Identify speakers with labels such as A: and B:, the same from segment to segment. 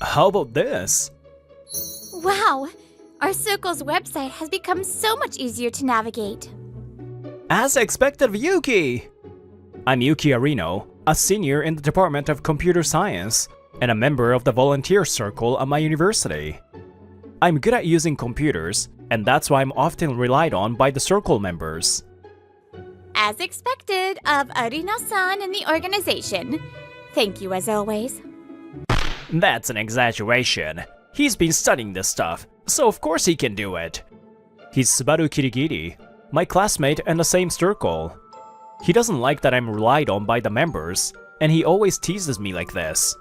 A: How about this?
B: Wow! Our circle's website has become so much easier to navigate.
A: As expected of Yuki! I'm Yuki Arino, a senior in the Department of Computer Science, and a member of the volunteer circle at my university. I'm good at using computers, and that's why I'm often relied on by the circle members.
B: As expected of Arino-san and the organization. Thank you as always.
A: That's an exaggeration. He's been studying this stuff, so of course he can do it. He's Subaru Kirigiri, my classmate and the same circle. He doesn't like that I'm relied on by the members, and he always teases me like this.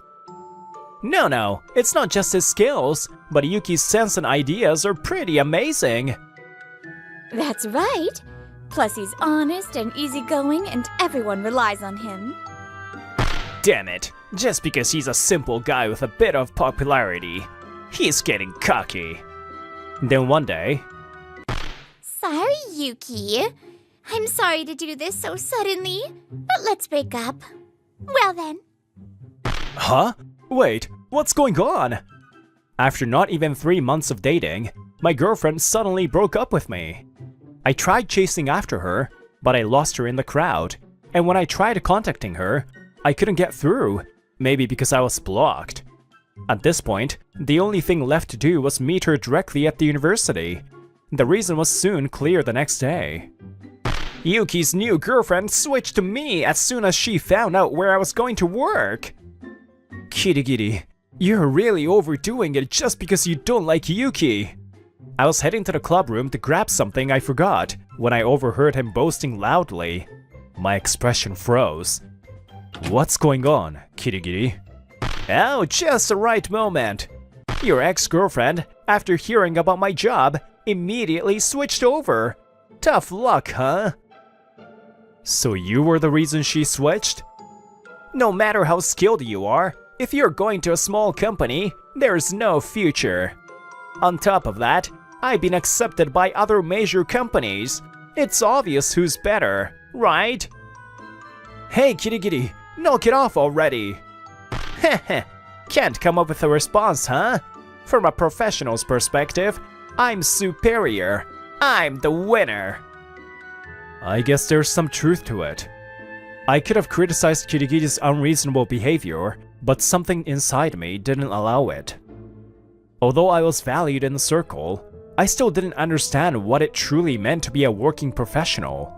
A: No, it's not just his skills, but Yuki's sense and ideas are pretty amazing.
B: That's right. Plus he's honest and easygoing and everyone relies on him.
A: Damn it, just because he's a simple guy with a bit of popularity, he's getting cocky. Then one day...
B: Sorry, Yuki. I'm sorry to do this so suddenly, but let's break up. Well then.
A: Huh? Wait, what's going on? After not even 3 months of dating, my girlfriend suddenly broke up with me. I tried chasing after her, but I lost her in the crowd, and when I tried contacting her, I couldn't get through, maybe because I was blocked. At this point, the only thing left to do was meet her directly at the university. The reason was soon clear the next day. Yuki's new girlfriend switched to me as soon as she found out where I was going to work. Kirigiri, you're really overdoing it just because you don't like Yuki. I was heading to the club room to grab something I forgot when I overheard him boasting loudly. My expression froze. What's going on, Kirigiri? Oh, just the right moment. Your ex-girlfriend, after hearing about my job, immediately switched over. Tough luck, huh? So you were the reason she switched? No matter how skilled you are, if you're going to a small company, there's no future. On top of that, I've been accepted by other major companies. It's obvious who's better, right? Hey, Kirigiri, knock it off already. Heh, can't come up with a response, huh? From a professional's perspective, I'm superior. I'm the winner. I guess there's some truth to it. I could have criticized Kirigiri's unreasonable behavior, but something inside me didn't allow it. Although I was valued in the circle, I still didn't understand what it truly meant to be a working professional.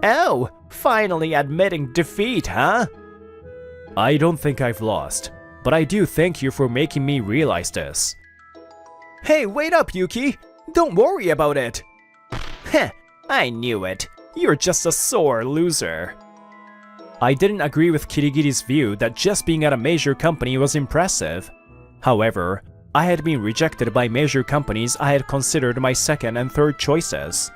A: Oh, finally admitting defeat, huh? I don't think I've lost, but I do thank you for making me realize this. Hey, wait up, Yuki! Don't worry about it! Heh, I knew it. You're just a sore loser. I didn't agree with Kirigiri's view that just being at a major company was impressive. However, I had been rejected by major companies I had considered my second and third choices.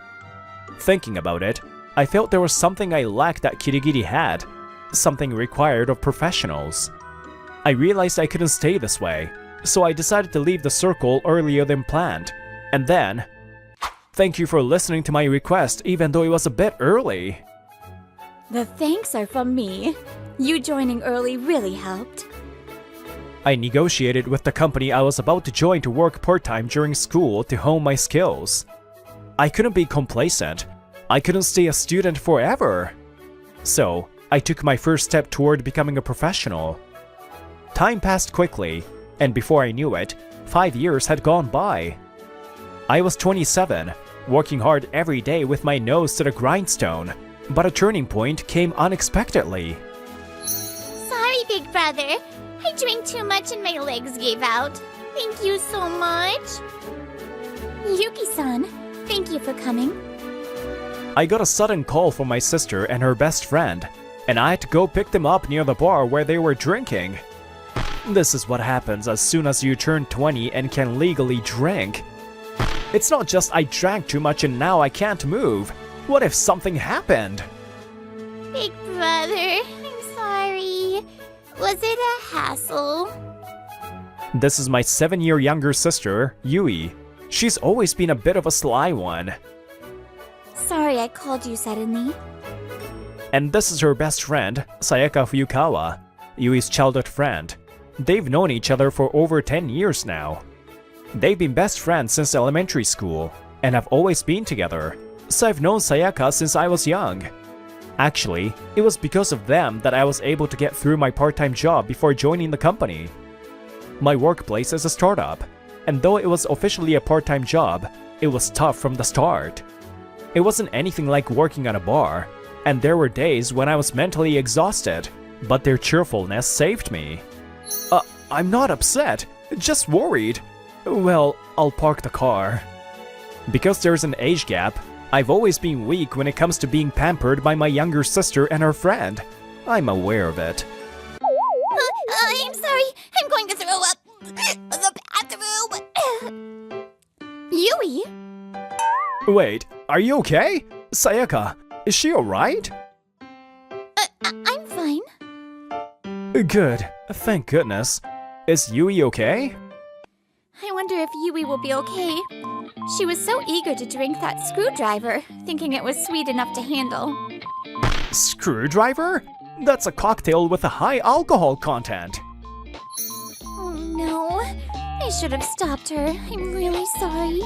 A: Thinking about it, I felt there was something I lacked that Kirigiri had, something required of professionals. I realized I couldn't stay this way, so I decided to leave the circle earlier than planned, and then... Thank you for listening to my request even though it was a bit early.
B: The thanks are from me. You joining early really helped.
A: I negotiated with the company I was about to join to work part-time during school to hone my skills. I couldn't be complacent. I couldn't stay a student forever. So, I took my first step toward becoming a professional. Time passed quickly, and before I knew it, 5 years had gone by. I was 27, working hard every day with my nose to the grindstone, but a turning point came unexpectedly.
B: Sorry, big brother. I drank too much and my legs gave out. Thank you so much. Yuki-san, thank you for coming.
A: I got a sudden call from my sister and her best friend, and I had to go pick them up near the bar where they were drinking. This is what happens as soon as you turn 20 and can legally drink. It's not just I drank too much and now I can't move. What if something happened?
B: Big brother, I'm sorry. Was it a hassle?
A: This is my 7-year younger sister, Yui. She's always been a bit of a sly one.
B: Sorry I called you suddenly.
A: And this is her best friend, Sayaka Fuyukawa, Yui's childhood friend. They've known each other for over 10 years now. They've been best friends since elementary school and have always been together, so I've known Sayaka since I was young. Actually, it was because of them that I was able to get through my part-time job before joining the company. My workplace is a startup, and though it was officially a part-time job, it was tough from the start. It wasn't anything like working at a bar, and there were days when I was mentally exhausted, but their cheerfulness saved me. I'm not upset, just worried. Well, I'll park the car. Because there's an age gap, I've always been weak when it comes to being pampered by my younger sister and her friend. I'm aware of it.
B: I'm sorry. I'm going to throw up. The bathroom. Yui?
A: Wait, are you okay? Sayaka, is she alright?
B: I'm fine.
A: Good, thank goodness. Is Yui okay?
B: I wonder if Yui will be okay. She was so eager to drink that screwdriver, thinking it was sweet enough to handle.
A: Screwdriver? That's a cocktail with a high alcohol content.
B: Oh no. I should have stopped her. I'm really sorry.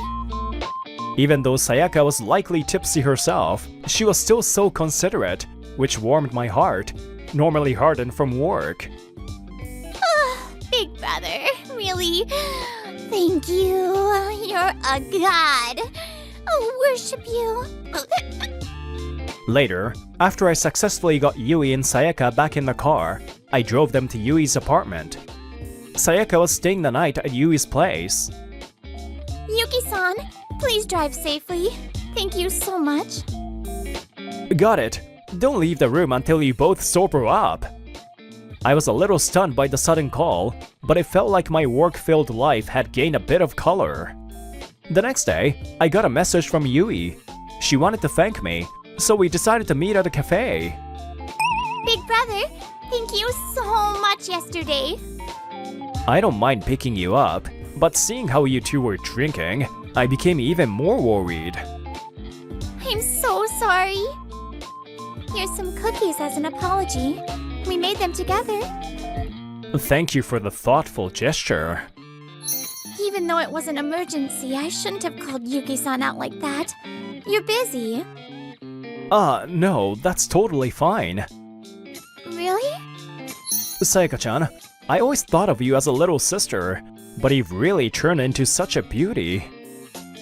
A: Even though Sayaka was likely tipsy herself, she was still so considerate, which warmed my heart, normally hardened from work.
B: Big brother, really? Thank you. You're a god. I'll worship you.
A: Later, after I successfully got Yui and Sayaka back in the car, I drove them to Yui's apartment. Sayaka was staying the night at Yui's place.
B: Yuki-san, please drive safely. Thank you so much.
A: Got it. Don't leave the room until you both sober up. I was a little stunned by the sudden call, but it felt like my work-filled life had gained a bit of color. The next day, I got a message from Yui. She wanted to thank me, so we decided to meet at a cafe.
B: Big brother, thank you so much yesterday.
A: I don't mind picking you up, but seeing how you two were drinking, I became even more worried.
B: I'm so sorry. Here's some cookies as an apology. We made them together.
A: Thank you for the thoughtful gesture.
B: Even though it was an emergency, I shouldn't have called Yuki-san out like that. You're busy.
A: No, that's totally fine.
B: Really?
A: Sayaka-chan, I always thought of you as a little sister, but you've really turned into such a beauty.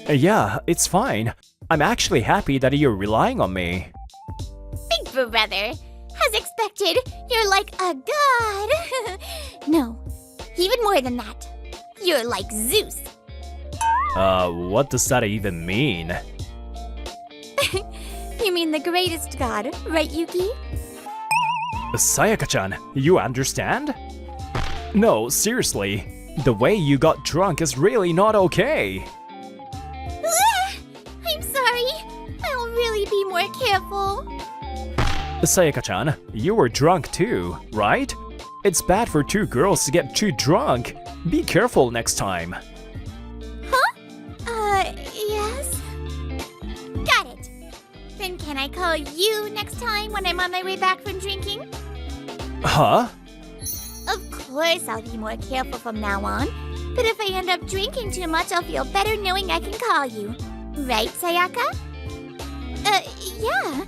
A: Yeah, it's fine. I'm actually happy that you're relying on me.
B: Big brother, as expected, you're like a god. No, even more than that. You're like Zeus.
A: What does that even mean?
B: You mean the greatest god, right, Yuki?
A: Sayaka-chan, you understand? No, seriously. The way you got drunk is really not okay.
B: I'm sorry. I'll really be more careful.
A: Sayaka-chan, you were drunk too, right? It's bad for two girls to get too drunk. Be careful next time.
B: Yes? Got it. Then can I call you next time when I'm on my way back from drinking?
A: Huh?
B: Of course I'll be more careful from now on. But if I end up drinking too much, I'll feel better knowing I can call you. Right, Sayaka? Yeah.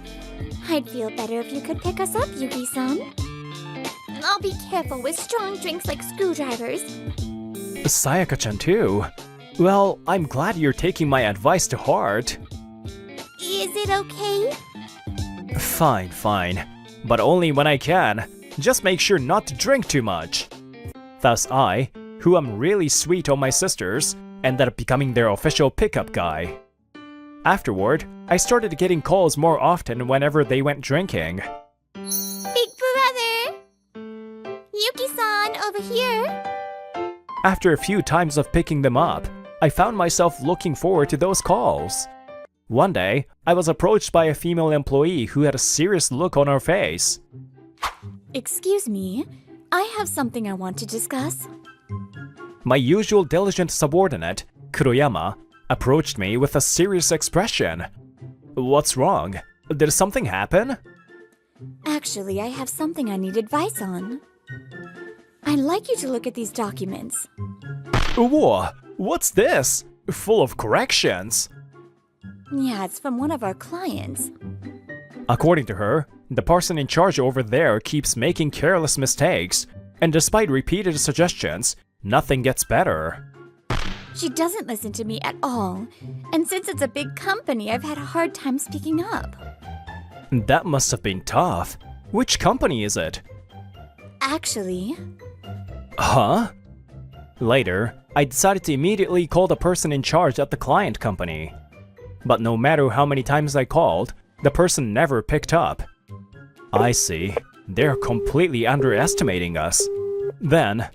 B: I'd feel better if you could pick us up, Yuki-san. I'll be careful with strong drinks like screwdrivers.
A: Sayaka-chan too. Well, I'm glad you're taking my advice to heart.
B: Is it okay?
A: Fine. But only when I can. Just make sure not to drink too much. Thus I, who am really sweet on my sisters, ended up becoming their official pickup guy. Afterward, I started getting calls more often whenever they went drinking.
B: Big brother! Yuki-san, over here!
A: After a few times of picking them up, I found myself looking forward to those calls. One day, I was approached by a female employee who had a serious look on her face.
B: Excuse me, I have something I want to discuss.
A: My usual diligent subordinate, Kuroyama, approached me with a serious expression. What's wrong? Did something happen?
B: Actually, I have something I need advice on. I'd like you to look at these documents.
A: Whoa, what's this? Full of corrections.
B: Yeah, it's from one of our clients.
A: According to her, the person in charge over there keeps making careless mistakes, and despite repeated suggestions, nothing gets better.
B: She doesn't listen to me at all. And since it's a big company, I've had a hard time speaking up.
A: That must have been tough. Which company is it?
B: Actually,
A: Huh? Later, I decided to immediately call the person in charge at the client company. But no matter how many times I called, the person never picked up. I see. They're completely underestimating us. Then,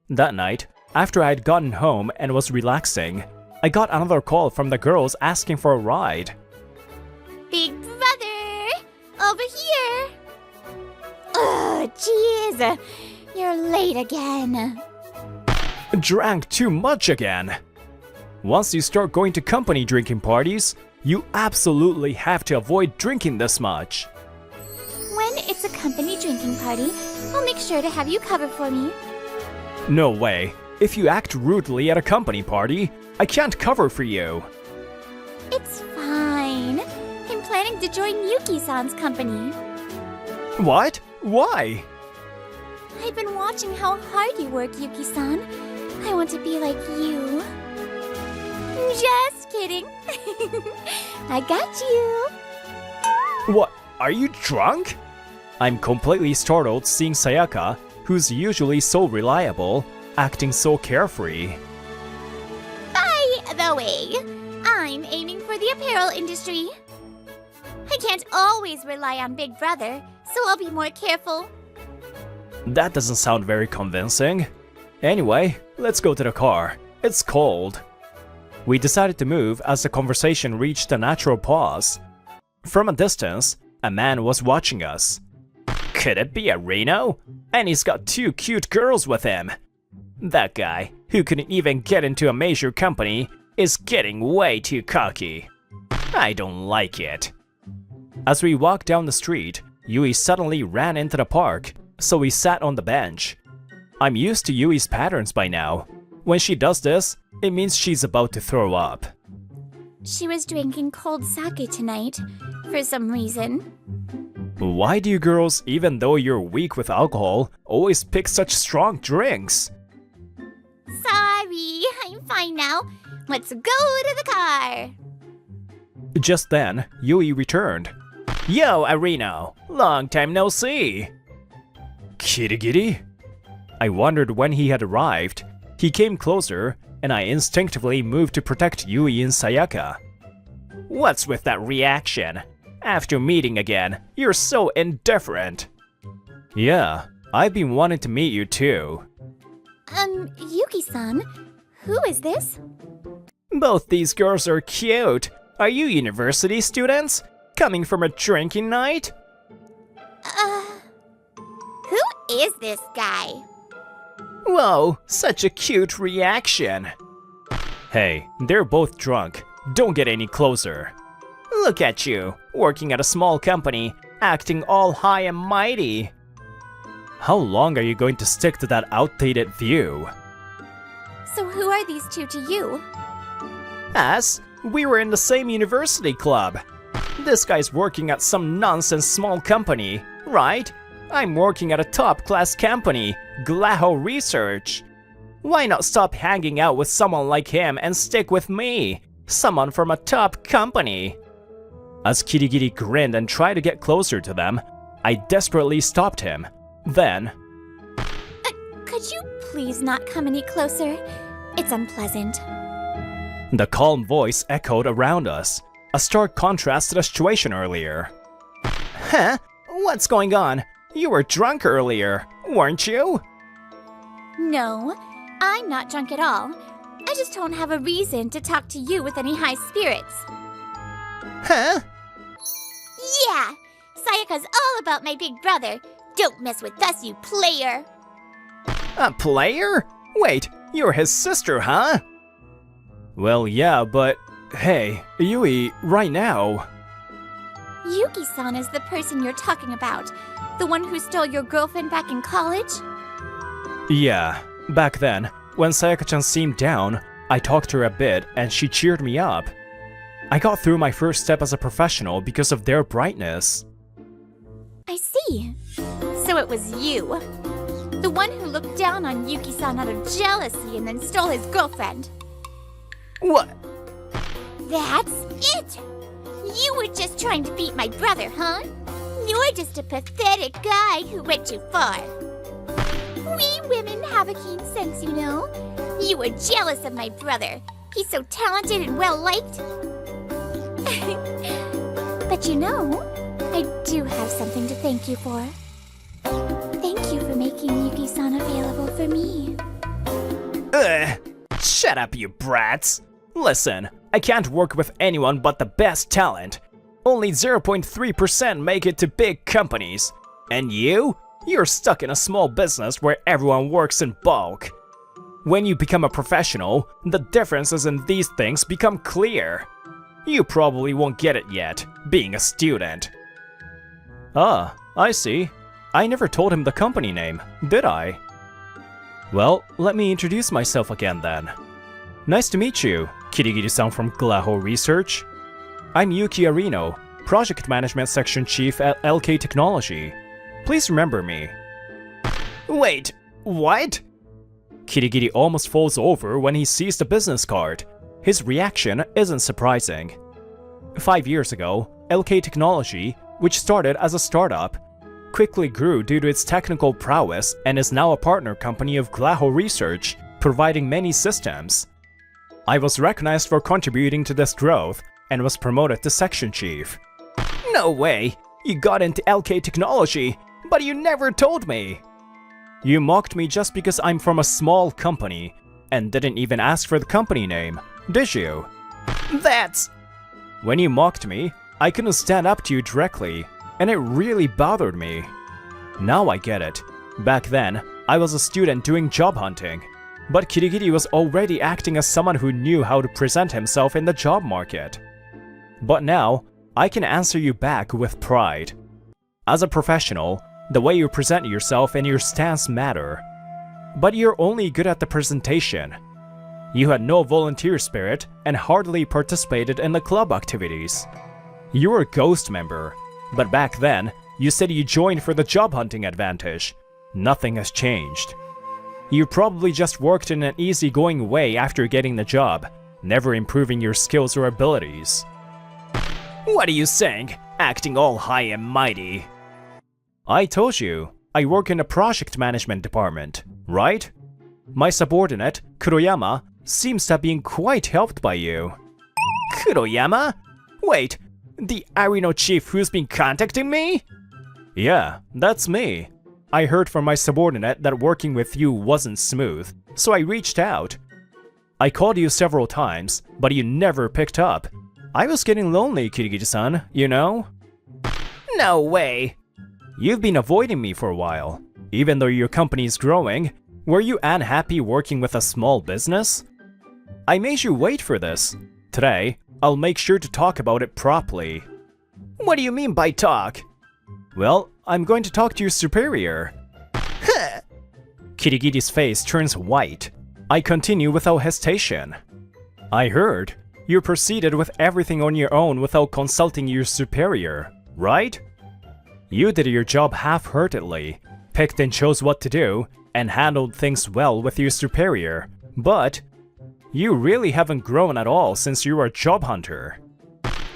A: that night, after I'd gotten home and was relaxing, I got another call from the girls asking for a ride.
B: Big brother! Over here! Oh, jeez! You're late again.
A: Drank too much again. Once you start going to company drinking parties, you absolutely have to avoid drinking this much.
B: When it's a company drinking party, I'll make sure to have you cover for me.
A: No way. If you act rudely at a company party, I can't cover for you.
B: It's fine. I'm planning to join Yuki-san's company.
A: What? Why?
B: I've been watching how hard you work, Yuki-san. I want to be like you. Just kidding. I got you.
A: What? Are you drunk? I'm completely startled seeing Sayaka, who's usually so reliable, acting so carefree.
B: By the way, I'm aiming for the apparel industry. I can't always rely on Big Brother, so I'll be more careful.
A: That doesn't sound very convincing. Anyway, let's go to the car. It's cold. We decided to move as the conversation reached a natural pause. From a distance, a man was watching us. Could it be a Reno? And he's got two cute girls with him. That guy, who couldn't even get into a major company, is getting way too cocky. I don't like it. As we walked down the street, Yui suddenly ran into the park, so we sat on the bench. I'm used to Yui's patterns by now. When she does this, it means she's about to throw up.
B: She was drinking cold sake tonight, for some reason.
A: Why do you girls, even though you're weak with alcohol, always pick such strong drinks?
B: Sorry, I'm fine now. Let's go to the car.
A: Just then, Yui returned. Yo, Arino! Long time no see! Kirigiri? I wondered when he had arrived. He came closer, and I instinctively moved to protect Yui and Sayaka. What's with that reaction? After meeting again, you're so indifferent. Yeah, I've been wanting to meet you too.
B: Yuki-san, who is this?
A: Both these girls are cute. Are you university students? Coming from a drinking night?
B: Who is this guy?
A: Whoa, such a cute reaction. Hey, they're both drunk. Don't get any closer. Look at you, working at a small company, acting all high and mighty. How long are you going to stick to that outdated view?
B: So who are these two to you?
A: Us? We were in the same university club. This guy's working at some nonsense small company, right? I'm working at a top-class company, Glaho Research. Why not stop hanging out with someone like him and stick with me, someone from a top company? As Kirigiri grinned and tried to get closer to them, I desperately stopped him. Then,
B: Could you please not come any closer? It's unpleasant.
A: the calm voice echoed around us, a stark contrast to the situation earlier. Huh? What's going on? You were drunk earlier, weren't you?
B: No, I'm not drunk at all. I just don't have a reason to talk to you with any high spirits.
A: Huh?
B: Yeah, Sayaka's all about my big brother. Don't mess with us, you player.
A: A player? Wait, you're his sister, huh? Well, yeah, but hey, Yui, right now.
B: Yuki-san is the person you're talking about. The one who stole your girlfriend back in college?
A: Yeah, back then, when Sayaka-chan seemed down, I talked to her a bit and she cheered me up. I got through my first step as a professional because of their brightness.
B: I see. So it was you. The one who looked down on Yuki-san out of jealousy and then stole his girlfriend.
A: What?
B: That's it! You were just trying to beat my brother, huh? You're just a pathetic guy who went too far. We women have a keen sense, you know. You were jealous of my brother. He's so talented and well-liked. But you know, I do have something to thank you for. Thank you for making Yuki-san available for me.
A: Ugh! Shut up, you brats! Listen, I can't work with anyone but the best talent. Only 0.3% make it to big companies. And you? You're stuck in a small business where everyone works in bulk. When you become a professional, the differences in these things become clear. You probably won't get it yet, being a student. Ah, I see. I never told him the company name, did I? Well, let me introduce myself again then. Nice to meet you, Kirigiri-san from Glaho Research. I'm Yuki Arino, Project Management Section Chief at LK Technology. Please remember me. Wait, what? Kirigiri almost falls over when he sees the business card. His reaction isn't surprising. 5 years ago, LK Technology, which started as a startup, quickly grew due to its technical prowess and is now a partner company of Glaho Research, providing many systems. I was recognized for contributing to this growth and was promoted to section chief. No way! You got into LK Technology, but you never told me! You mocked me just because I'm from a small company, and didn't even ask for the company name, did you? That's... When you mocked me, I couldn't stand up to you directly, and it really bothered me. Now I get it. Back then, I was a student doing job hunting, but Kirigiri was already acting as someone who knew how to present himself in the job market. But now, I can answer you back with pride. As a professional, the way you present yourself and your stance matter. But you're only good at the presentation. You had no volunteer spirit and hardly participated in the club activities. You were a ghost member, but back then, you said you joined for the job hunting advantage. Nothing has changed. You probably just worked in an easygoing way after getting the job, never improving your skills or abilities. What are you saying? Acting all high and mighty. I told you, I work in the project management department, right? My subordinate, Kuroyama, seems to have been quite helped by you. Kuroyama? Wait, the Arino chief who's been contacting me? Yeah, that's me. I heard from my subordinate that working with you wasn't smooth, so I reached out. I called you several times, but you never picked up. I was getting lonely, Kirigiri-san, you know? No way! You've been avoiding me for a while. Even though your company's growing, were you unhappy working with a small business? I made you wait for this. Today, I'll make sure to talk about it properly. What do you mean by talk? Well, I'm going to talk to your superior. Kirigiri's face turns white. I continue without hesitation. I heard you proceeded with everything on your own without consulting your superior, right? You did your job half-heartedly, picked and chose what to do, and handled things well with your superior, but you really haven't grown at all since you were a job hunter.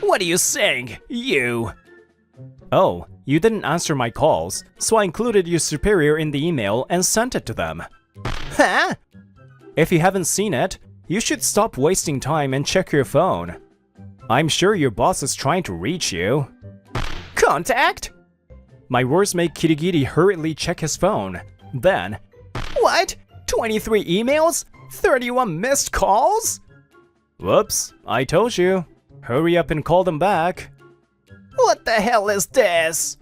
A: What are you saying, you? Oh, you didn't answer my calls, so I included your superior in the email and sent it to them. Huh? If you haven't seen it, you should stop wasting time and check your phone. I'm sure your boss is trying to reach you. Contact? My words make Kirigiri hurriedly check his phone. Then, what? 23 emails? 31 missed calls? Whoops, I told you. Hurry up and call them back. What the hell is this?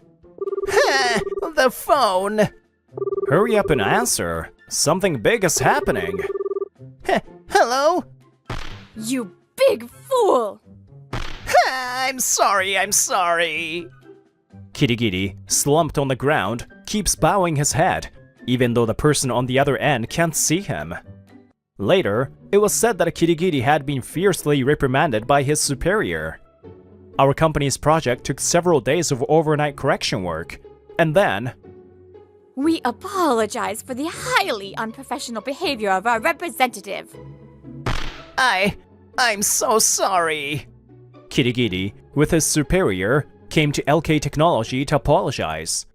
A: The phone. Hurry up and answer. Something big is happening. Hello?
B: You big fool!
A: I'm sorry. Kirigiri, slumped on the ground, keeps bowing his head. even though the person on the other end can't see him. Later, it was said that Kirigiri had been fiercely reprimanded by his superior. Our company's project took several days of overnight correction work, and then...
B: We apologize for the highly unprofessional behavior of our representative.
A: I'm so sorry. Kirigiri, with his superior, came to LK Technology to apologize.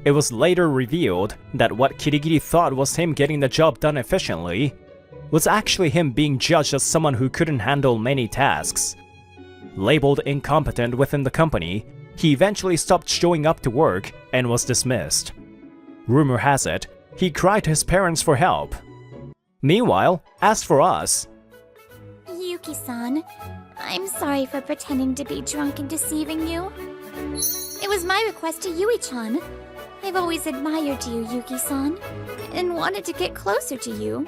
A: It was later revealed that what Kirigiri thought was him getting the job done efficiently was actually him being judged as someone who couldn't handle many tasks. Labeled incompetent within the company, he eventually stopped showing up to work and was dismissed. Rumor has it, he cried to his parents for help. Meanwhile, as for us...
B: Yuki-san, I'm sorry for pretending to be drunk and deceiving you. It was my request to Yui-chan. I've always admired you, Yuki-san, and wanted to get closer to you.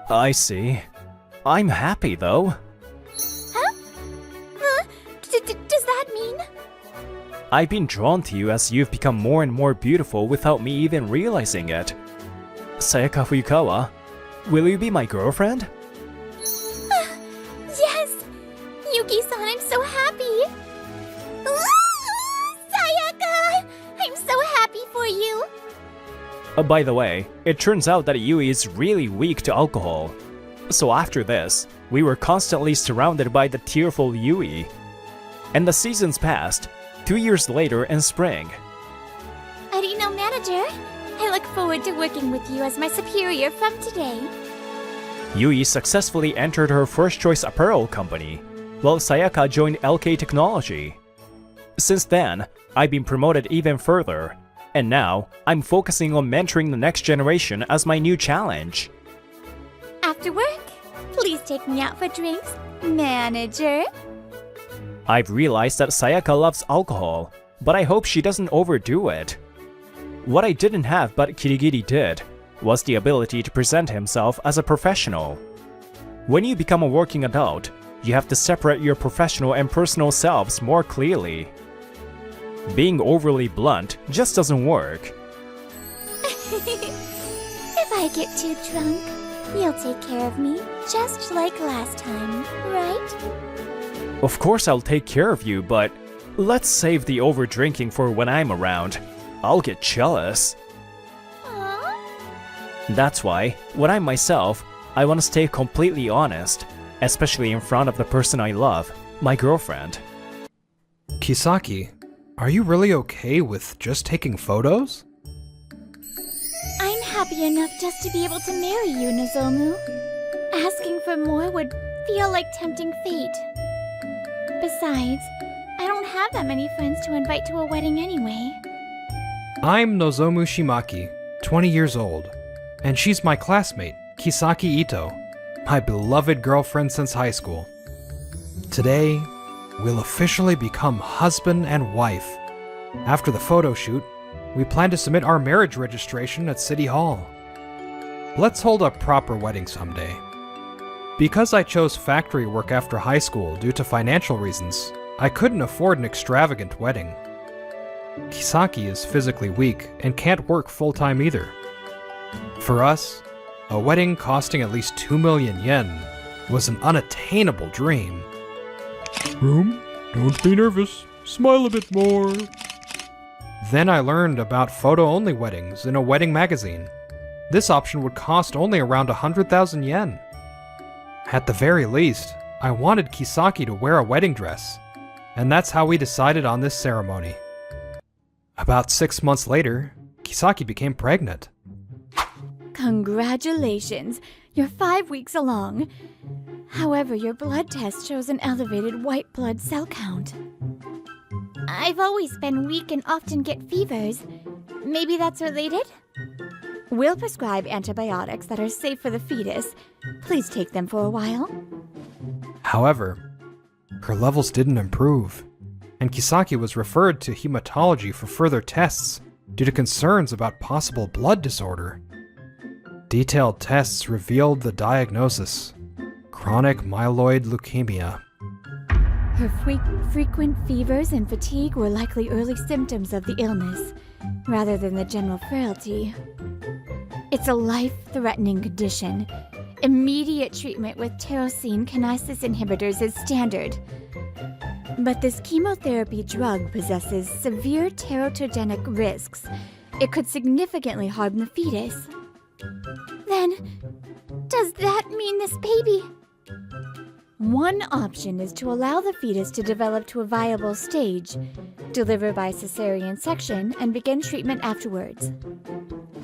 A: I see. I'm happy, though.
B: Huh? Does that mean?
A: I've been drawn to you as you've become more and more beautiful without me even realizing it. Sayaka Fuyukawa, will you be my girlfriend?
B: Yes! Yuki-san, I'm so happy! Sayaka! I'm so happy for you!
A: By the way, it turns out that Yui is really weak to alcohol. So after this, we were constantly surrounded by the tearful Yui. And the seasons passed, 2 years later in spring.
B: Arino manager, I look forward to working with you as my superior from today.
A: Yui successfully entered her first choice apparel company, while Sayaka joined LK Technology. Since then, I've been promoted even further, and now I'm focusing on mentoring the next generation as my new challenge.
B: After work, please take me out for drinks, manager.
A: I've realized that Sayaka loves alcohol, but I hope she doesn't overdo it. What I didn't have but Kirigiri did was the ability to present himself as a professional. When you become a working adult, you have to separate your professional and personal selves more clearly. Being overly blunt just doesn't work.
B: If I get too drunk, you'll take care of me, just like last time, right?
A: Of course I'll take care of you, but let's save the over-drinking for when I'm around. I'll get jealous.
B: Aww.
A: That's why, when I'm myself, I want to stay completely honest, especially in front of the person I love, my girlfriend.
C: Kisaki, are you really okay with just taking photos?
B: I'm happy enough just to be able to marry you, Nozomu. Asking for more would feel like tempting fate. Besides, I don't have that many friends to invite to a wedding anyway.
C: I'm Nozomu Shimaki, 20 years old, and she's my classmate, Kisaki Ito, my beloved girlfriend since high school. Today, we'll officially become husband and wife. After the photo shoot, we plan to submit our marriage registration at City Hall. Let's hold a proper wedding someday. Because I chose factory work after high school due to financial reasons, I couldn't afford an extravagant wedding. Kisaki is physically weak and can't work full-time either. For us, a wedding costing at least 2 million yen was an unattainable dream. Room, don't be nervous. Smile a bit more. Then I learned about photo-only weddings in a wedding magazine. This option would cost only around 100,000 yen. At the very least, I wanted Kisaki to wear a wedding dress, and that's how we decided on this ceremony. About 6 months later, Kisaki became pregnant.
B: Congratulations! You're 5 weeks along. However, your blood test shows an elevated white blood cell count. I've always been weak and often get fevers. Maybe that's related? We'll prescribe antibiotics that are safe for the fetus. Please take them for a while.
C: However, her levels didn't improve, and Kisaki was referred to hematology for further tests due to concerns about possible blood disorder. Detailed tests revealed the diagnosis: chronic myeloid leukemia.
B: Her frequent fevers and fatigue were likely early symptoms of the illness, rather than the general frailty. It's a life-threatening condition. Immediate treatment with tyrosine kinase inhibitors is standard. But this chemotherapy drug possesses severe teratogenic risks. It could significantly harm the fetus. Then, does that mean this baby? One option is to allow the fetus to develop to a viable stage, deliver by cesarean section, and begin treatment afterwards.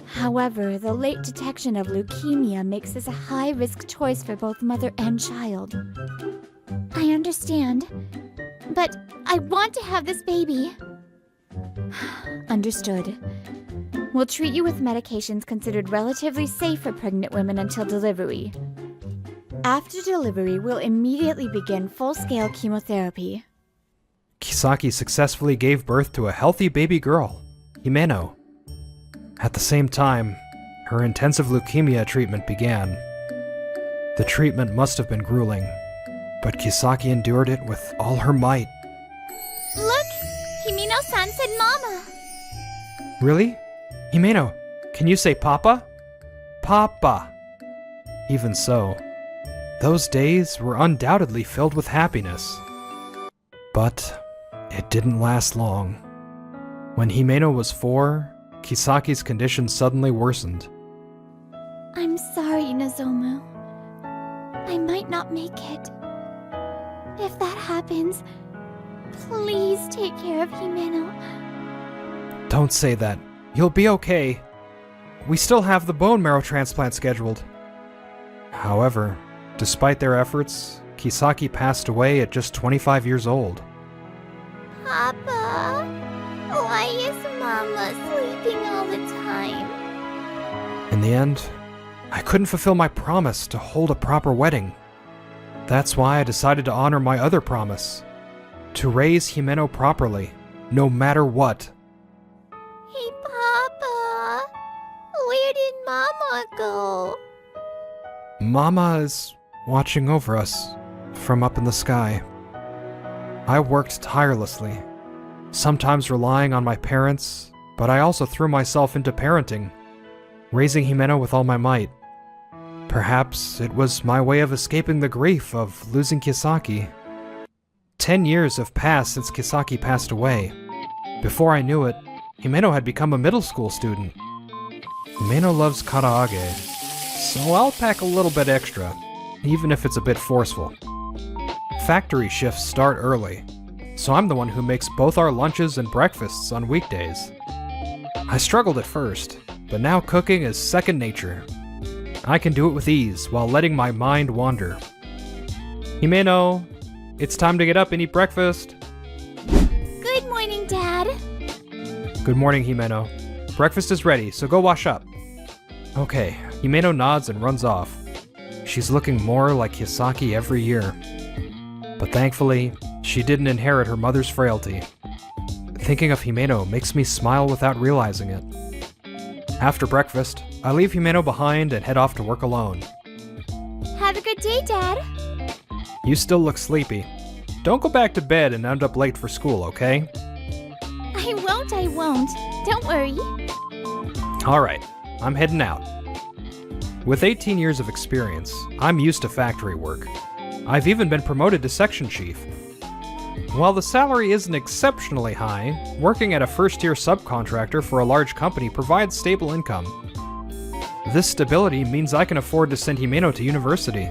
B: However, the late detection of leukemia makes this a high-risk choice for both mother and child. I understand, but I want to have this baby. Understood. We'll treat you with medications considered relatively safe for pregnant women until delivery. After delivery, we'll immediately begin full-scale chemotherapy.
C: Kisaki successfully gave birth to a healthy baby girl, Himeno. At the same time, her intensive leukemia treatment began. The treatment must have been grueling, but Kisaki endured it with all her might.
B: Look! Himeno-san said mama!
C: Really? Himeno, can you say papa? Papa! Even so, those days were undoubtedly filled with happiness. But it didn't last long. When Himeno was 4, Kisaki's condition suddenly worsened.
B: I'm sorry, Nozomu. I might not make it. If that happens, please take care of Himeno.
C: Don't say that. You'll be okay. We still have the bone marrow transplant scheduled. However, despite their efforts, Kisaki passed away at just 25 years old.
B: Papa, why is Mama sleeping all the time?
C: In the end, I couldn't fulfill my promise to hold a proper wedding. That's why I decided to honor my other promise, to raise Himeno properly, no matter what.
B: Hey, Papa, where did Mama go?
C: Mama is watching over us from up in the sky. I worked tirelessly, sometimes relying on my parents, but I also threw myself into parenting, raising Himeno with all my might. Perhaps it was my way of escaping the grief of losing Kisaki. 10 years have passed since Kisaki passed away. Before I knew it, Himeno had become a middle school student. Himeno loves karaage, so I'll pack a little bit extra, even if it's a bit forceful. Factory shifts start early, so I'm the one who makes both our lunches and breakfasts on weekdays. I struggled at first, but now cooking is second nature. I can do it with ease while letting my mind wander. Himeno, it's time to get up and eat breakfast.
B: Good morning, Dad.
C: Good morning, Himeno. Breakfast is ready, so go wash up. Okay, Himeno nods and runs off. She's looking more like Hisaki every year. But thankfully, she didn't inherit her mother's frailty. Thinking of Himeno makes me smile without realizing it. After breakfast, I leave Himeno behind and head off to work alone.
B: Have a good day, Dad.
C: You still look sleepy. Don't go back to bed and end up late for school, okay?
B: I won't. Don't worry.
C: Alright, I'm heading out. With 18 years of experience, I'm used to factory work. I've even been promoted to section chief. While the salary isn't exceptionally high, working at a first-tier subcontractor for a large company provides stable income. This stability means I can afford to send Himeno to university.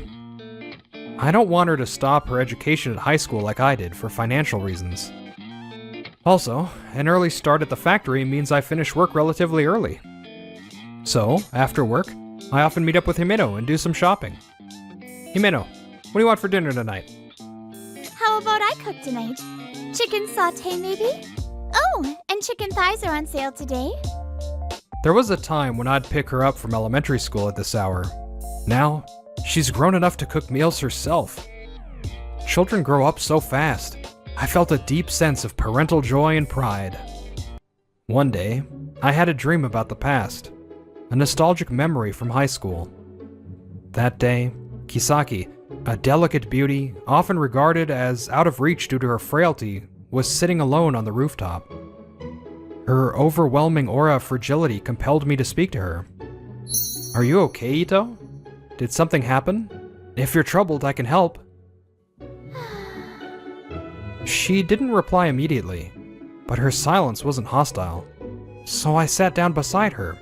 C: I don't want her to stop her education at high school like I did for financial reasons. Also, an early start at the factory means I finish work relatively early. So, after work, I often meet up with Himeno and do some shopping. Himeno, what do you want for dinner tonight?
B: How about I cook tonight? Chicken sauté, maybe? Oh, and chicken thighs are on sale today.
C: There was a time when I'd pick her up from elementary school at this hour. Now, she's grown enough to cook meals herself. Children grow up so fast. I felt a deep sense of parental joy and pride. One day, I had a dream about the past, a nostalgic memory from high school. That day, Kisaki, a delicate beauty, often regarded as out of reach due to her frailty, was sitting alone on the rooftop. Her overwhelming aura of fragility compelled me to speak to her. Are you okay, Ito? Did something happen? If you're troubled, I can help. She didn't reply immediately, but her silence wasn't hostile, so I sat down beside her.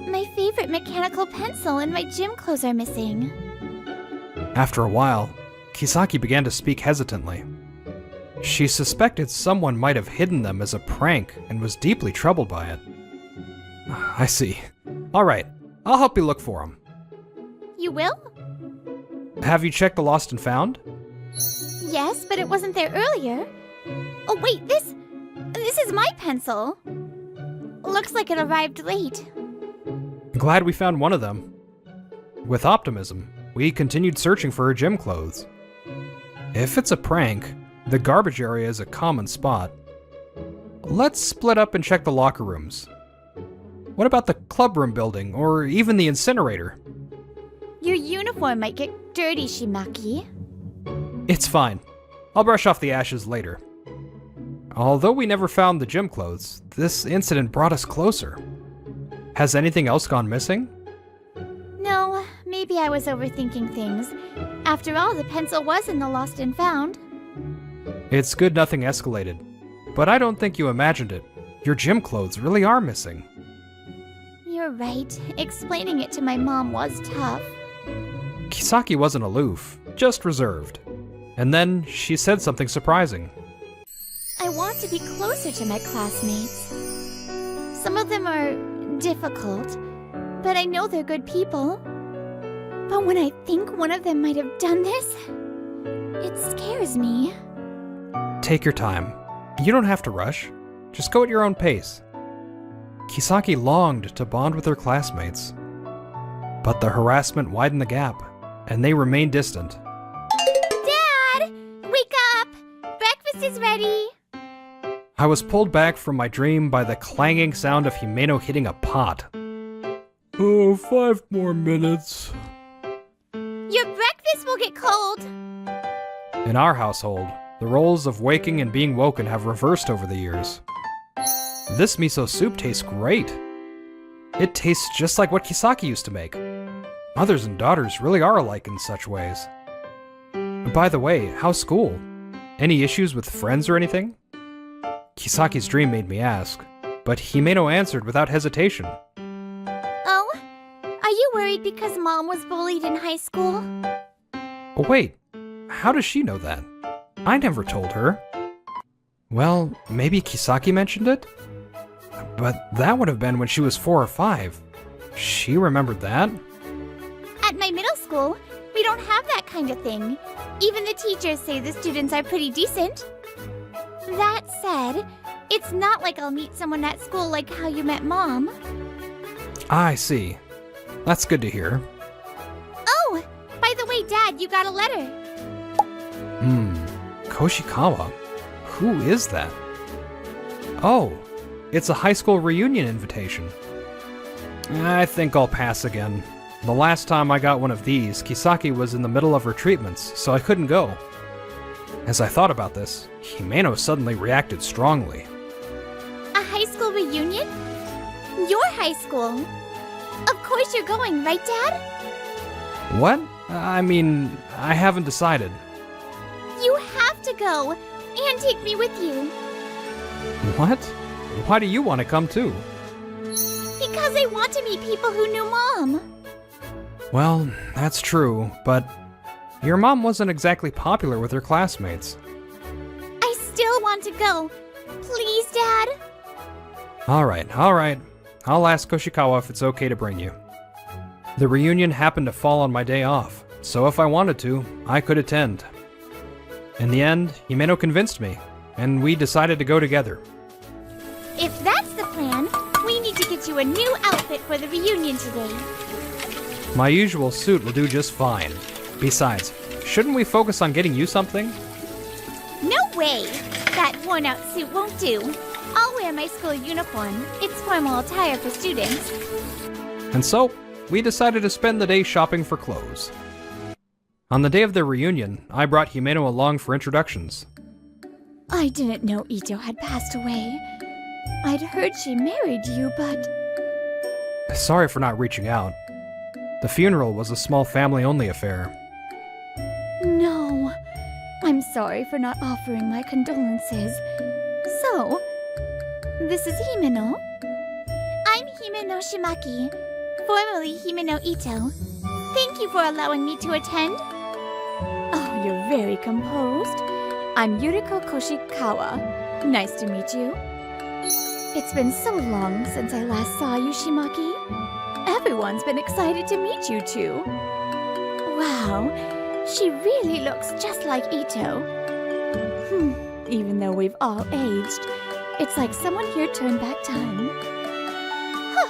B: My favorite mechanical pencil and my gym clothes are missing.
C: After a while, Kisaki began to speak hesitantly. She suspected someone might have hidden them as a prank and was deeply troubled by it. I see. All right, I'll help you look for them.
B: You will?
C: Have you checked the lost and found?
B: Yes, but it wasn't there earlier. Oh wait, this is my pencil. Looks like it arrived late.
C: Glad we found one of them. With optimism, we continued searching for her gym clothes. If it's a prank, the garbage area is a common spot. Let's split up and check the locker rooms. What about the clubroom building, or even the incinerator?
B: Your uniform might get dirty, Shimaki.
C: It's fine. I'll brush off the ashes later. Although we never found the gym clothes, this incident brought us closer. Has anything else gone missing?
B: No, maybe I was overthinking things. After all, the pencil was in the lost and found.
C: It's good nothing escalated, but I don't think you imagined it. Your gym clothes really are missing.
B: You're right. Explaining it to my mom was tough.
C: Kisaki wasn't aloof, just reserved. And then she said something surprising.
B: I want to be closer to my classmates. Some of them are difficult, but I know they're good people. But when I think one of them might have done this, it scares me.
C: Take your time. You don't have to rush. Just go at your own pace. Kisaki longed to bond with her classmates. But the harassment widened the gap, and they remained distant.
B: Dad! Wake up! Breakfast is ready!
C: I was pulled back from my dream by the clanging sound of Himeno hitting a pot. Oh, 5 more minutes.
B: Your breakfast will get cold!
C: In our household, the roles of waking and being woken have reversed over the years. This miso soup tastes great. It tastes just like what Kisaki used to make. Mothers and daughters really are alike in such ways. By the way, how's school? Any issues with friends or anything? Kisaki's dream made me ask, but Himeno answered without hesitation.
B: Oh? Are you worried because Mom was bullied in high school?
C: Oh wait, how does she know that? I never told her. Well, maybe Kisaki mentioned it? But that would have been when she was 4 or 5. She remembered that?
B: At my middle school, we don't have that kind of thing. Even the teachers say the students are pretty decent. That said, it's not like I'll meet someone at school like how you met Mom.
C: I see. That's good to hear.
B: Oh, by the way, Dad, you got a letter.
C: Koshikawa? Who is that? Oh, it's a high school reunion invitation. I think I'll pass again. The last time I got one of these, Kisaki was in the middle of her treatments, so I couldn't go. As I thought about this, Himeno suddenly reacted strongly.
B: A high school reunion? Your high school. Of course you're going, right, Dad?
C: What? I mean, I haven't decided.
B: You have to go, and take me with you.
C: What? Why do you want to come too?
B: Because I want to meet people who knew Mom.
C: Well, that's true, but your mom wasn't exactly popular with her classmates.
B: I still want to go. Please, Dad.
C: All right. I'll ask Koshikawa if it's okay to bring you. The reunion happened to fall on my day off, so if I wanted to, I could attend. In the end, Himeno convinced me, and we decided to go together.
B: If that's the plan, we need to get you a new outfit for the reunion today.
C: My usual suit will do just fine. Besides, shouldn't we focus on getting you something?
B: No way! That worn-out suit won't do. I'll wear my school uniform. It's formal attire for students.
C: And so, we decided to spend the day shopping for clothes. On the day of their reunion, I brought Himeno along for introductions.
B: I didn't know Ito had passed away. I'd heard she married you, but...
C: Sorry for not reaching out. The funeral was a small family-only affair.
B: No, I'm sorry for not offering my condolences. So, this is Himeno? I'm Himeno Shimaki, formerly Himeno Ito. Thank you for allowing me to attend. Oh, you're very composed. I'm Yuriko Koshikawa. Nice to meet you. It's been so long since I last saw you, Shimaki. Everyone's been excited to meet you two. Wow, she really looks just like Ito. Even though we've all aged, it's like someone here turned back time. Huh,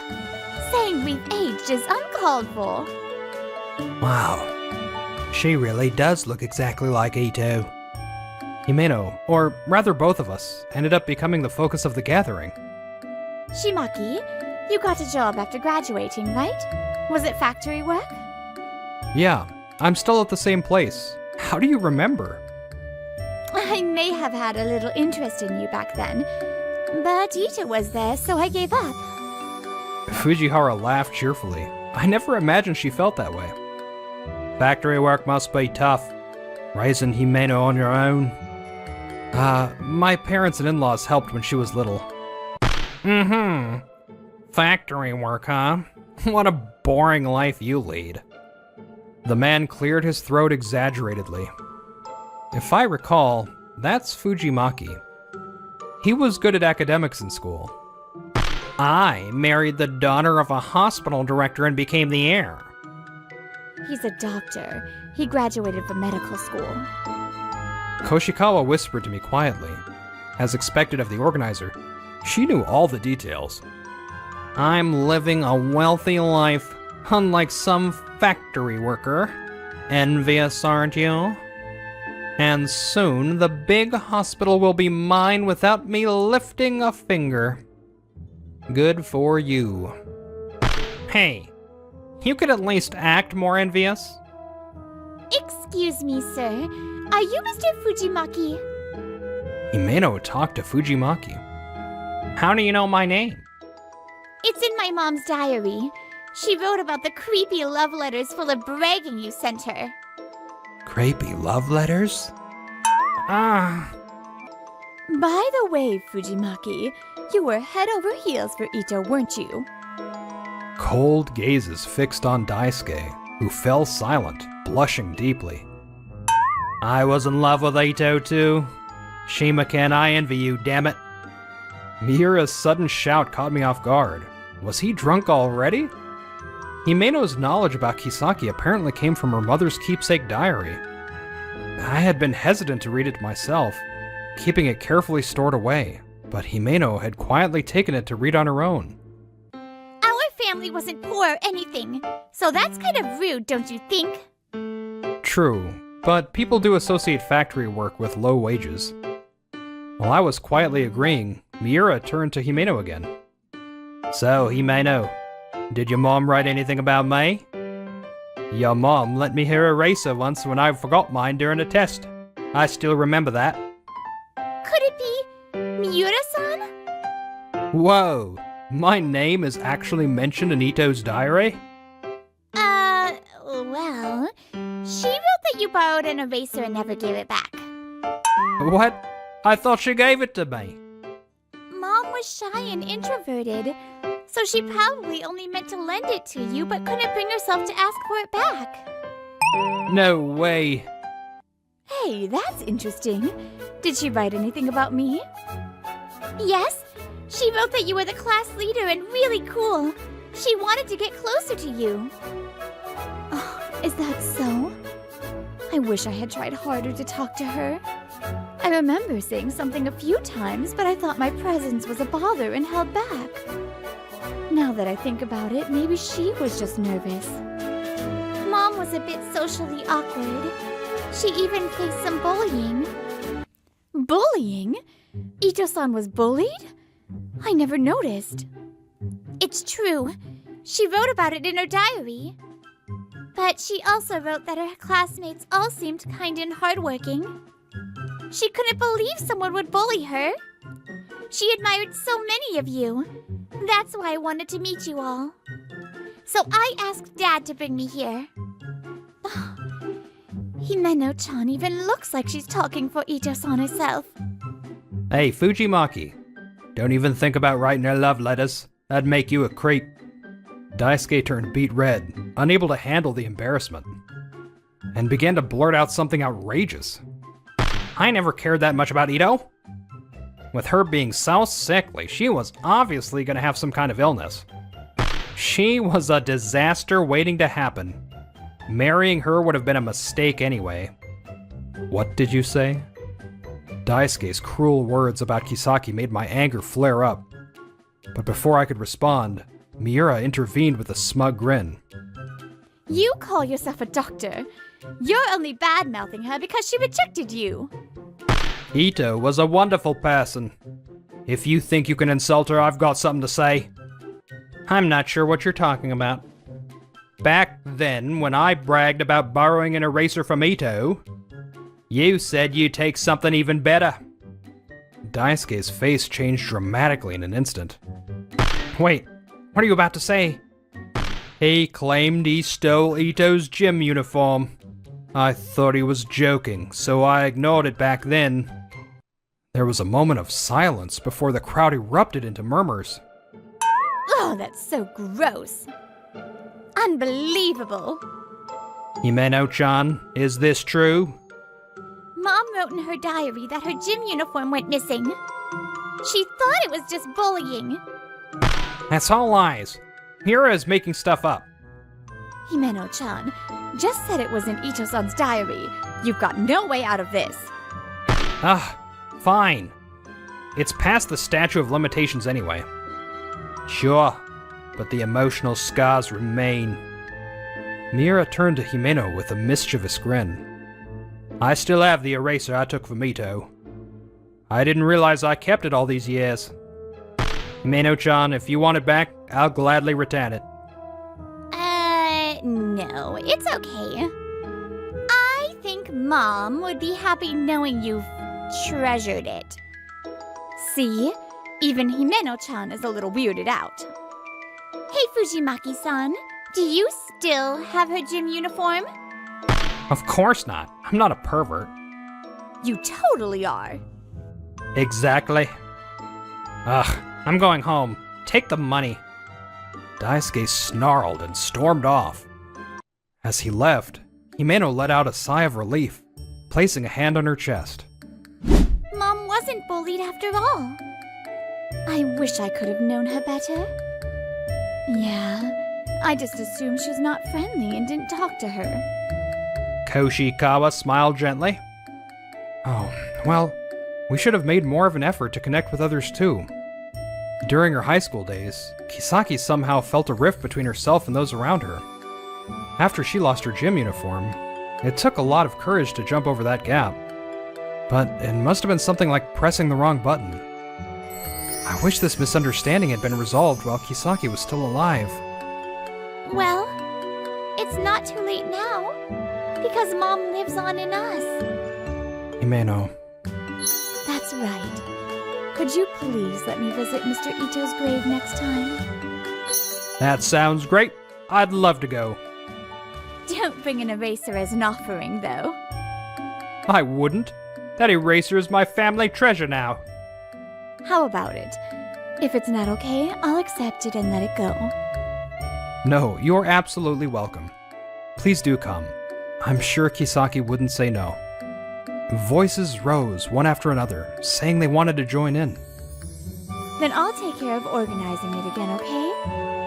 B: saying we've aged is uncalled for.
C: Wow. She really does look exactly like Ito. Himeno, or rather both of us, ended up becoming the focus of the gathering.
B: Shimaki, you got a job after graduating, right? Was it factory work?
C: Yeah, I'm still at the same place. How do you remember?
B: I may have had a little interest in you back then, but Ito was there, so I gave up.
C: Fujihara laughed cheerfully. I never imagined she felt that way. Factory work must be tough. Raising Himeno on your own. My parents and in-laws helped when she was little. Factory work, huh? What a boring life you lead. The man cleared his throat exaggeratedly. If I recall, that's Fujimaki. He was good at academics in school. I married the daughter of a hospital director and became the heir.
B: He's a doctor. He graduated from medical school.
C: Koshikawa whispered to me quietly. As expected of the organizer, she knew all the details. I'm living a wealthy life, unlike some factory worker. Envious, aren't you? And soon the big hospital will be mine without me lifting a finger. Good for you. Hey, you could at least act more envious.
B: Excuse me, sir. Are you Mr. Fujimaki?
C: Himeno talked to Fujimaki. How do you know my name?
B: It's in my mom's diary. She wrote about the creepy love letters full of bragging you sent her.
C: Creepy love letters?
B: By the way, Fujimaki, you were head over heels for Ito, weren't you?
C: Cold gazes fixed on Daisuke, who fell silent, blushing deeply. I was in love with Ito too. Shima-ken, I envy you, damn it. Miura's sudden shout caught me off guard. Was he drunk already? Himeno's knowledge about Kisaki apparently came from her mother's keepsake diary. I had been hesitant to read it myself, keeping it carefully stored away, but Himeno had quietly taken it to read on her own.
B: Our family wasn't poor or anything, so that's kind of rude, don't you think?
C: True, but people do associate factory work with low wages. While I was quietly agreeing, Miura turned to Himeno again. So, Himeno, did your mom write anything about me? Your mom let me hear eraser once when I forgot mine during a test. I still remember that.
B: Could it be Miura-san?
C: Whoa, my name is actually mentioned in Ito's diary?
B: Well, she wrote that you borrowed an eraser and never gave it back.
C: What? I thought she gave it to me.
B: Mom was shy and introverted, so she probably only meant to lend it to you but couldn't bring herself to ask for it back.
C: No way.
B: Hey, that's interesting. Did she write anything about me? Yes, she wrote that you were the class leader and really cool. She wanted to get closer to you. Oh, is that so? I wish I had tried harder to talk to her. I remember saying something a few times, but I thought my presence was a bother and held back. Now that I think about it, maybe she was just nervous. Mom was a bit socially awkward. She even faced some bullying. Bullying? Ito-san was bullied? I never noticed. It's true. She wrote about it in her diary. But she also wrote that her classmates all seemed kind and hardworking. She couldn't believe someone would bully her. She admired so many of you. That's why I wanted to meet you all. So I asked Dad to bring me here. Himeno-chan even looks like she's talking for Ito-san herself.
C: Hey, Fujimaki. Don't even think about writing her love letters. That'd make you a creep. Daisuke turned beet red, unable to handle the embarrassment, and began to blurt out something outrageous. I never cared that much about Ito. With her being so sickly, she was obviously going to have some kind of illness. She was a disaster waiting to happen. Marrying her would have been a mistake anyway. What did you say? Daisuke's cruel words about Kisaki made my anger flare up. But before I could respond, Miura intervened with a smug grin.
B: You call yourself a doctor. You're only bad-mouthing her because she rejected you.
C: Ito was a wonderful person. If you think you can insult her, I've got something to say. I'm not sure what you're talking about. Back then, when I bragged about borrowing an eraser from Ito, you said you'd take something even better. Daisuke's face changed dramatically in an instant. Wait, what are you about to say? He claimed he stole Ito's gym uniform. I thought he was joking, so I ignored it back then. There was a moment of silence before the crowd erupted into murmurs.
B: Oh, that's so gross. Unbelievable.
C: Himeno-chan, is this true?
B: Mom wrote in her diary that her gym uniform went missing. She thought it was just bullying.
C: That's all lies. Miura is making stuff up.
B: Himeno-chan just said it was in Ito-san's diary. You've got no way out of this.
C: Fine. It's past the statute of limitations anyway. Sure, but the emotional scars remain. Miura turned to Himeno with a mischievous grin. I still have the eraser I took from Ito. I didn't realize I kept it all these years. Himeno-chan, if you want it back, I'll gladly return it.
B: No, it's okay. I think Mom would be happy knowing you've treasured it. See? Even Himeno-chan is a little weirded out. Hey, Fujimaki-san, do you still have her gym uniform?
C: Of course not. I'm not a pervert.
B: You totally are.
C: Exactly. I'm going home. Take the money. Daisuke snarled and stormed off. As he left, Himeno let out a sigh of relief, placing a hand on her chest.
B: Mom wasn't bullied after all. I wish I could have known her better. Yeah, I just assumed she was not friendly and didn't talk to her.
C: Koshikawa smiled gently. Oh, well, we should have made more of an effort to connect with others too. During her high school days, Kisaki somehow felt a rift between herself and those around her. After she lost her gym uniform, it took a lot of courage to jump over that gap. But it must have been something like pressing the wrong button. I wish this misunderstanding had been resolved while Kisaki was still alive.
B: Well, it's not too late now, because Mom lives on in us.
C: Himeno.
B: That's right. Could you please let me visit Mr. Ito's grave next time?
C: That sounds great. I'd love to go.
B: Don't bring an eraser as an offering, though.
C: I wouldn't. That eraser is my family treasure now.
B: How about it? If it's not okay, I'll accept it and let it go.
C: No, you're absolutely welcome. Please do come. I'm sure Kisaki wouldn't say no. Voices rose one after another, saying they wanted to join in.
B: Then I'll take care of organizing it again, okay?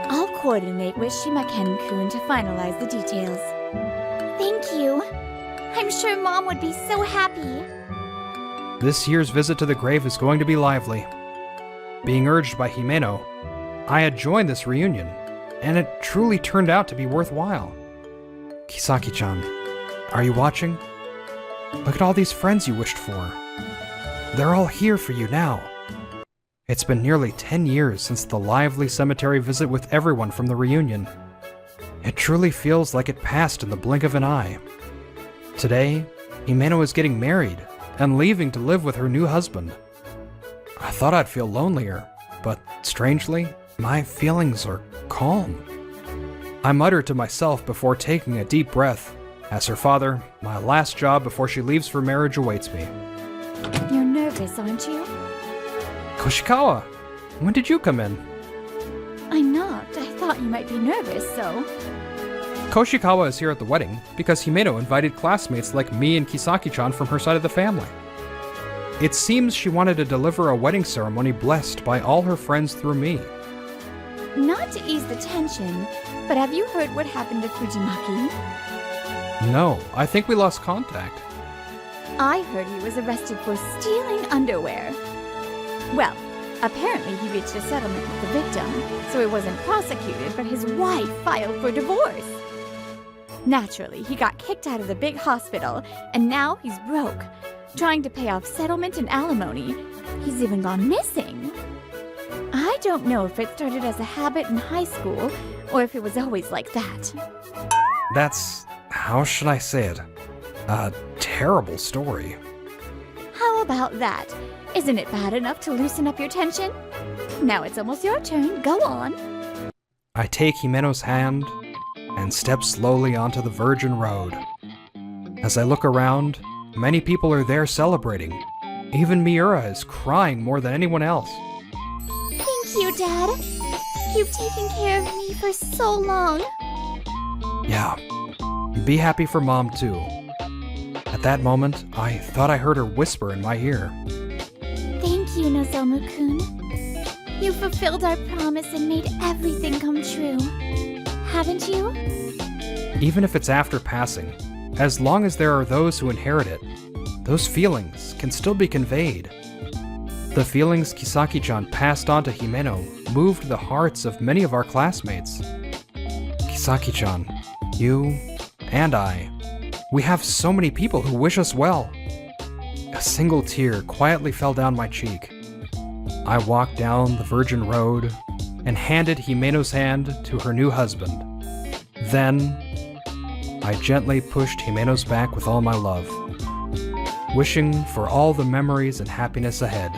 B: I'll coordinate with Shimaken-kun to finalize the details. Thank you. I'm sure Mom would be so happy.
C: This year's visit to the grave is going to be lively. Being urged by Himeno, I had joined this reunion, and it truly turned out to be worthwhile. Kisaki-chan, are you watching? Look at all these friends you wished for. They're all here for you now. It's been nearly 10 years since the lively cemetery visit with everyone from the reunion. It truly feels like it passed in the blink of an eye. Today, Himeno is getting married and leaving to live with her new husband. I thought I'd feel lonelier, but strangely, my feelings are calm. I mutter to myself before taking a deep breath. As her father, my last job before she leaves for marriage awaits me.
D: You're nervous, aren't you?
C: Koshikawa, when did you come in?
D: I'm not. I thought you might be nervous, so...
C: Koshikawa is here at the wedding because Himeno invited classmates like me and Kisaki-chan from her side of the family. It seems she wanted to deliver a wedding ceremony blessed by all her friends through me.
D: Not to ease the tension, but have you heard what happened to Fujimaki?
C: No, I think we lost contact.
D: I heard he was arrested for stealing underwear. Well, apparently he reached a settlement with the victim, so he wasn't prosecuted, but his wife filed for divorce. Naturally, he got kicked out of the big hospital, and now he's broke, trying to pay off settlement and alimony. He's even gone missing. I don't know if it started as a habit in high school, or if it was always like that.
C: That's, how should I say it, a terrible story.
D: How about that? Isn't it bad enough to loosen up your tension? Now it's almost your turn. Go on.
C: I take Himeno's hand and step slowly onto the virgin road. As I look around, many people are there celebrating. Even Miura is crying more than anyone else.
B: Thank you, Dad. You've taken care of me for so long.
C: Yeah, be happy for Mom too. At that moment, I thought I heard her whisper in my ear.
B: Thank you, Nozomu-kun. You fulfilled our promise and made everything come true. Haven't you?
C: Even if it's after passing, as long as there are those who inherit it, those feelings can still be conveyed. The feelings Kisaki-chan passed on to Himeno moved the hearts of many of our classmates. Kisaki-chan, you and I, we have so many people who wish us well. A single tear quietly fell down my cheek. I walked down the virgin road and handed Himeno's hand to her new husband. Then, I gently pushed Himeno's back with all my love, wishing for all the memories and happiness ahead.